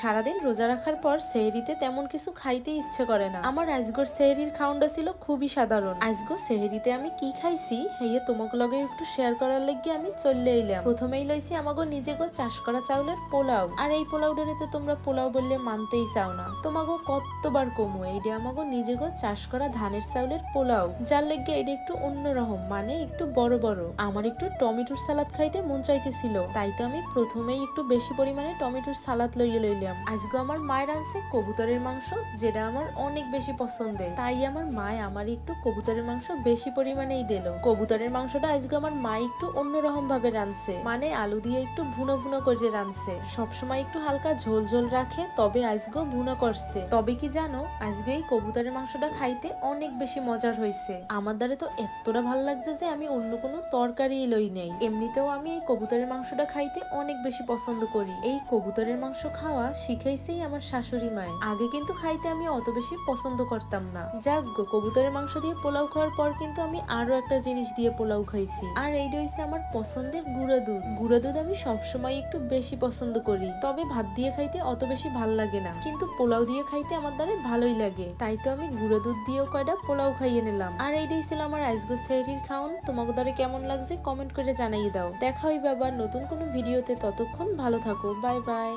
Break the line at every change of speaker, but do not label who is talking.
সারাদিন রোজা রাখার পর সেহরিতে তেমন কিছু খাইতে ইচ্ছে করে না। আমার আজগর সেহরির খাউন্ডা ছিল খুবই সাধারণ। আজগো সেহরিতে আমি কি খাইছি হেয়ে তোমাক লগে একটু শেয়ার করার লাগি আমি চলে এলাম। প্রথমেই লইছি আমাগো নিজেগো চাষ করা চাউলের পোলাও। আর এই পোলাওটারিতে তোমরা পোলাও বললে মানতেই চাও না। তোমাগো কতবার কমু এইটা আমাগো নিজেগো চাষ করা ধানের চাউলের পোলাও, যার লাগি এটা একটু অন্যরকম, মানে একটু বড় বড়। আমার একটু টমেটোর সালাদ খাইতে মন চাইতেছিল, তাই তো আমি প্রথমেই একটু বেশি পরিমাণে টমেটোর সালাদ লইলাম। আজকে আমার মায়ের আনছে কবুতরের মাংস, যেটা আমার অনেক বেশি পছন্দের, তাই আমার মায় আমার একটু কবুতরের মাংস বেশি পরিমাণেই দিল। কবুতরের মাংসটা আজকে আমার মা একটু অন্যরকম ভাবে রাঁধছে, মানে আলু দিয়ে একটু ভুনো ভুনো করে রাঁধছে। সবসময় একটু হালকা ঝোল ঝোল রাখে, তবে আজকে ভুনো করছে। তবে কি জানো, আজকে এই কবুতরের মাংসটা খাইতে অনেক বেশি মজার হয়েছে। আমার দ্বারা তো এতটা ভালো লাগছে যে আমি অন্য কোনো তরকারি লই নেই। এমনিতেও আমি এই কবুতরের মাংসটা খাইতে অনেক বেশি পছন্দ করি। এই কবুতরের মাংস খাওয়া শিখাইছেই আমার শাশুড়ি মায়। আগে কিন্তু খাইতে আমি অত বেশি পছন্দ করতাম না। যাক গো, কবুতরের মাংস দিয়ে পোলাও খাওয়ার পর কিন্তু আমি আরো একটা জিনিস দিয়ে পোলাও খাইছি, আর এইটা হইছে আমার পছন্দের গুঁড়া দুধ। গুঁড়া দুধ আমি সবসময় একটু বেশি পছন্দ করি, তবে ভাত দিয়ে খাইতে অত বেশি ভাল লাগে না, কিন্তু পোলাও দিয়ে খাইতে আমার দ্বারা ভালোই লাগে। তাই তো আমি গুঁড়া দুধ দিয়েও কয়টা পোলাও খাইয়ে নিলাম। আর এইটাই ছিল আমার আজগো সেহরির খাওন। তোমাদের দ্বারা কেমন লাগছে কমেন্ট করে জানাই দাও। দেখা হইবে আবার নতুন কোনো ভিডিওতে, ততক্ষণ ভালো থাকো, বাই বাই।